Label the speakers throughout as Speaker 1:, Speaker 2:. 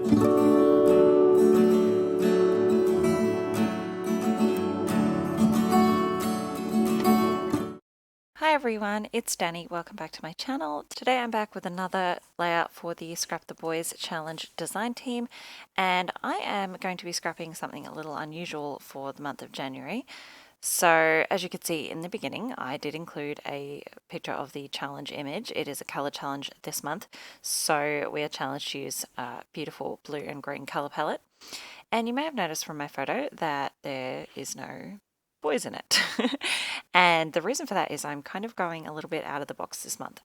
Speaker 1: Hi everyone, it's Danny. Welcome back to my channel. Today I'm back with another layout for the Scrap the Boys Challenge design team, and I am going to be scrapping something a little unusual for the month of January. So as you can see in the beginning, I did include a picture of the challenge image. It is a color challenge this month, so we are challenged to use a beautiful blue and green color palette. And you may have noticed from my photo that there is no boys in it. And the reason for that is I'm kind of going a little bit out of the box this month.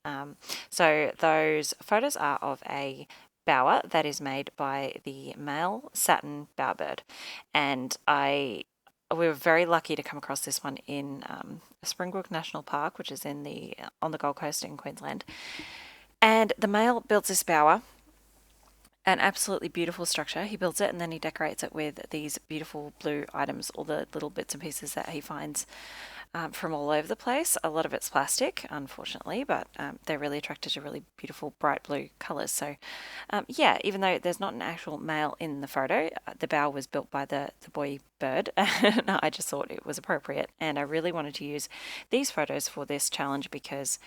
Speaker 1: So those photos are of a bower that is made by the male satin bowerbird. And we were very lucky to come across this one in Springbrook National Park, which is on the Gold Coast in Queensland. And the male builds this bower, an absolutely beautiful structure. He builds it and then he decorates it with these beautiful blue items, all the little bits and pieces that he finds from all over the place. A lot of it's plastic, unfortunately, but they're really attracted to really beautiful bright blue colours. So yeah, even though there's not an actual male in the photo, the bower was built by the boy bird, and I just thought it was appropriate. And I really wanted to use these photos for this challenge because,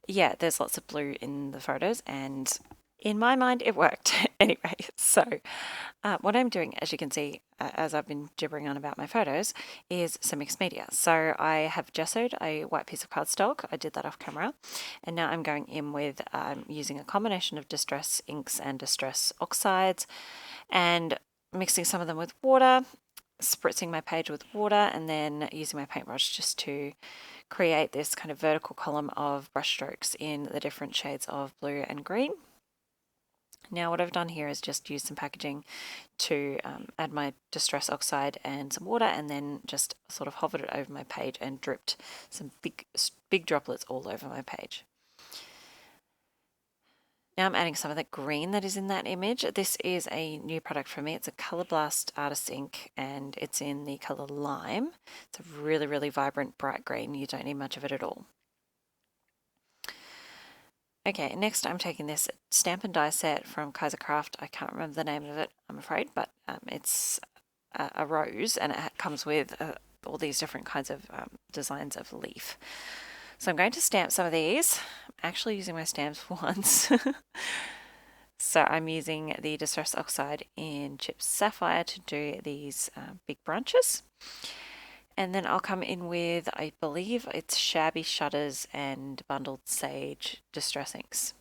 Speaker 1: yeah, there's lots of blue in the photos, and in my mind, it worked. Anyway, so what I'm doing, as you can see, as I've been gibbering on about my photos, is some mixed media. So I have gessoed a white piece of cardstock. I did that off camera. And now I'm going in with using a combination of distress inks and distress oxides and mixing some of them with water, spritzing my page with water, and then using my paintbrush just to create this kind of vertical column of brush strokes in the different shades of blue and green. Now what I've done here is just use some packaging to add my distress oxide and some water, and then just sort of hovered it over my page and dripped some big droplets all over my page. Now I'm adding some of that green that is in that image. This is a new product for me. It's a Color Blast Artist ink and it's in the color Lime. It's a really, really vibrant bright green. You don't need much of it at all. Okay, next I'm taking this stamp and die set from Kaiser Craft. I can't remember the name of it, I'm afraid, but it's a rose, and it comes with all these different kinds of designs of leaf. So I'm going to stamp some of these. I'm actually using my stamps once. So I'm using the Distress Oxide in Chipped Sapphire to do these big branches. And then I'll come in with, I believe it's Shabby Shutters and Bundled Sage Distress Inks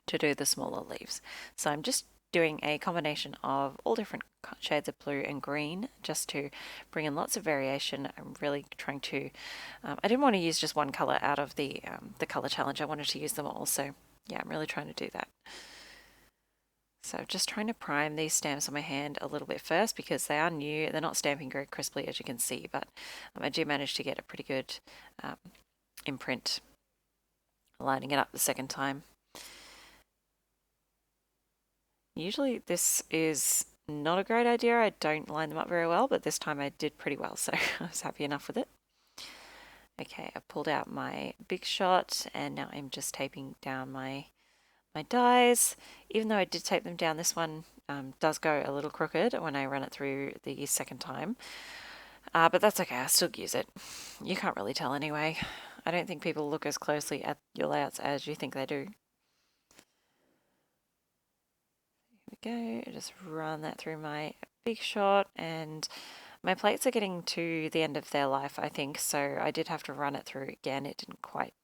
Speaker 1: to do the smaller leaves. So I'm just doing a combination of all different shades of blue and green just to bring in lots of variation. I'm really trying to, I didn't want to use just one color out of the color challenge. I wanted to use them all. So yeah, I'm really trying to do that. So just trying to prime these stamps on my hand a little bit first because they are new. They're not stamping very crisply, as you can see, but I do manage to get a pretty good imprint lining it up the second time. Usually this is not a great idea. I don't line them up very well, but this time I did pretty well, so I was happy enough with it. Okay, I pulled out my big shot and now I'm just taping down my dies. Even though I did tape them down, this one does go a little crooked when I run it through the second time. But that's okay, I still use it. You can't really tell anyway. I don't think people look as closely at your layouts as you think they do. Here we go, just run that through my big shot, and my plates are getting to the end of their life, I think, so I did have to run it through again. It didn't quite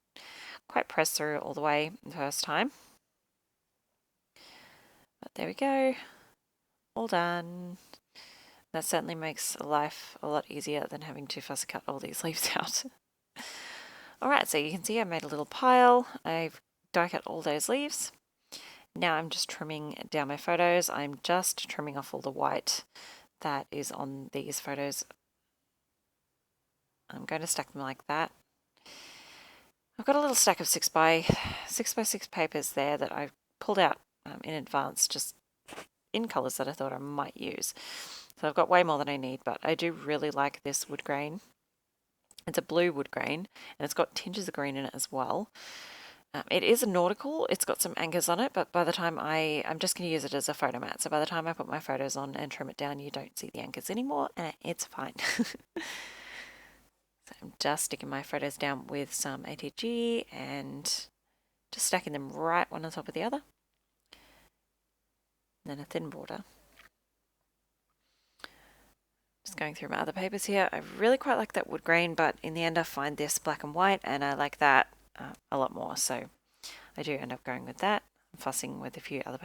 Speaker 1: press through all the way the first time. But there we go, all done. That certainly makes life a lot easier than having to fussy cut all these leaves out. Alright, so you can see I made a little pile. I've die cut all those leaves. Now I'm just trimming down my photos. I'm just trimming off all the white that is on these photos. I'm going to stack them like that. I've got a little stack of 6x6 papers there that I've pulled out in advance, just in colours that I thought I might use. So I've got way more than I need, but I do really like this wood grain. It's a blue wood grain, and it's got tinges of green in it as well. It is a nautical, it's got some anchors on it, but by the time I'm just going to use it as a photo mat, so by the time I put my photos on and trim it down, you don't see the anchors anymore, and it's fine. So I'm just sticking my photos down with some ATG and just stacking them right one on top of the other. And then a thin border. Just going through my other papers here. I really quite like that wood grain, but in the end I find this black and white, and I like that a lot more, so I do end up going with that. I'm fussing with a few other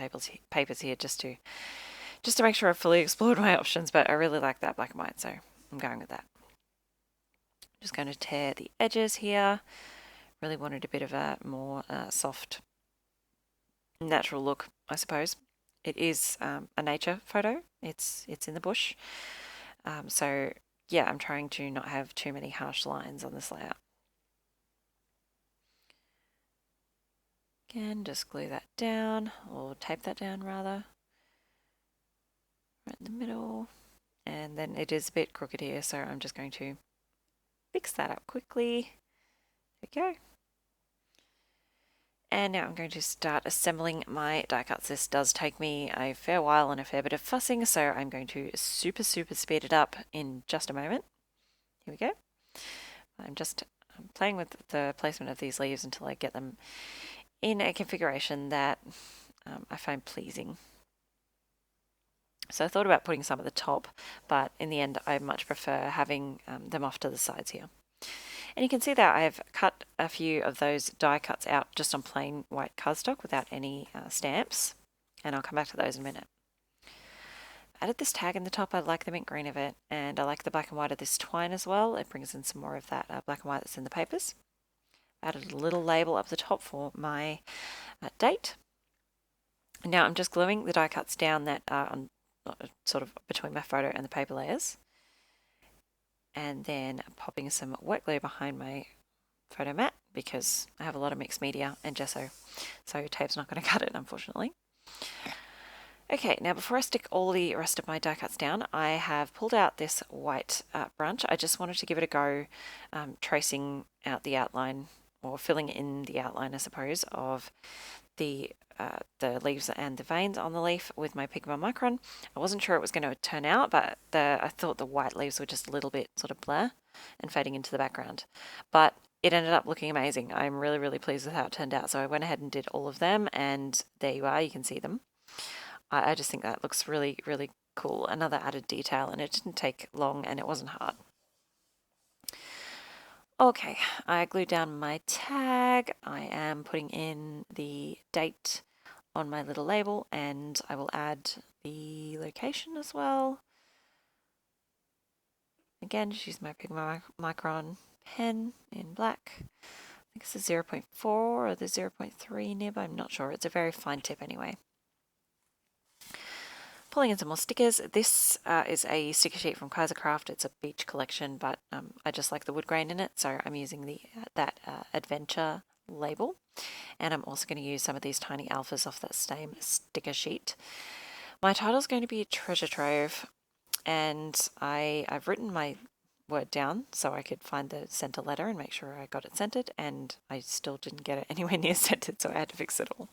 Speaker 1: papers here just to make sure I've fully explored my options, but I really like that black and white, so I'm going with that. Just going to tear the edges here. Really wanted a bit of a more soft, natural look, I suppose. It is a nature photo. It's in the bush. So yeah, I'm trying to not have too many harsh lines on this layout. Again, just glue that down, or tape that down rather. Right in the middle. And then it is a bit crooked here, so I'm just going to fix that up quickly. There we go. And now I'm going to start assembling my die cuts. This does take me a fair while and a fair bit of fussing, so I'm going to super speed it up in just a moment. Here we go. I'm just playing with the placement of these leaves until I get them in a configuration that I find pleasing. So I thought about putting some at the top, but in the end I much prefer having them off to the sides here. And you can see that I've cut a few of those die cuts out just on plain white cardstock without any stamps, and I'll come back to those in a minute. Added this tag in the top. I like the mint green of it, and I like the black and white of this twine as well. It brings in some more of that black and white that's in the papers. Added a little label up the top for my date. Now I'm just gluing the die cuts down that are on, sort of between my photo and the paper layers, and then popping some wet glue behind my photo mat because I have a lot of mixed media and gesso, so tape's not going to cut it, unfortunately. Okay, now before I stick all the rest of my die cuts down, I have pulled out this white brunch. I just wanted to give it a go tracing out the outline, or filling in the outline, I suppose, of the leaves and the veins on the leaf with my Pigma Micron. I wasn't sure it was going to turn out, but I thought the white leaves were just a little bit sort of blur and fading into the background. But it ended up looking amazing. I'm really pleased with how it turned out. So I went ahead and did all of them, and there you are, you can see them. I just think that looks really cool. Another added detail, and it didn't take long and it wasn't hard. Okay, I glued down my tag. I am putting in the date on my little label, and I will add the location as well. Again, just use my Pigma Micron pen in black. I think it's the 0.4 or the 0.3 nib, I'm not sure. It's a very fine tip anyway. Pulling in some more stickers. This is a sticker sheet from Kaisercraft. It's a beach collection, but I just like the wood grain in it, so I'm using that adventure label. And I'm also going to use some of these tiny alphas off that same sticker sheet. My title is going to be Treasure Trove, and I've written my word down so I could find the center letter and make sure I got it centered, and I still didn't get it anywhere near centered, so I had to fix it all.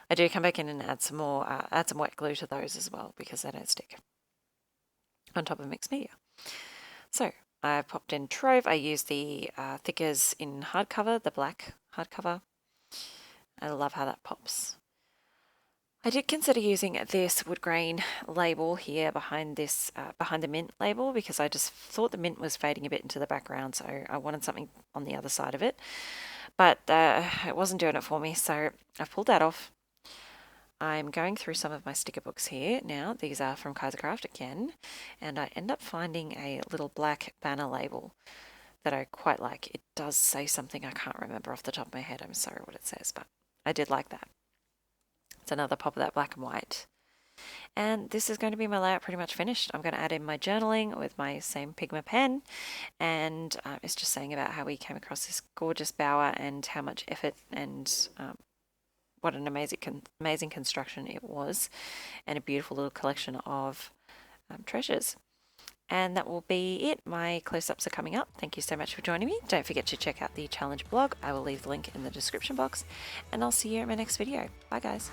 Speaker 1: I do come back in and add some more, add some wet glue to those as well because they don't stick on top of mixed media. So I've popped in Trove. I used the thickers in hardcover, the black hardcover. I love how that pops. I did consider using this wood grain label here behind this, behind the mint label, because I just thought the mint was fading a bit into the background, so I wanted something on the other side of it. But it wasn't doing it for me, so I've pulled that off. I'm going through some of my sticker books here now. These are from Kaisercraft again, and I end up finding a little black banner label that I quite like. It does say something I can't remember off the top of my head. I'm sorry what it says, but I did like that. It's another pop of that black and white. And this is going to be my layout pretty much finished. I'm going to add in my journaling with my same Pigma pen, and it's just saying about how we came across this gorgeous bower and how much effort and what an amazing construction it was, and a beautiful little collection of treasures. And that will be it. My close-ups are coming up. Thank you so much for joining me. Don't forget to check out the challenge blog. I will leave the link in the description box, and I'll see you in my next video. Bye guys.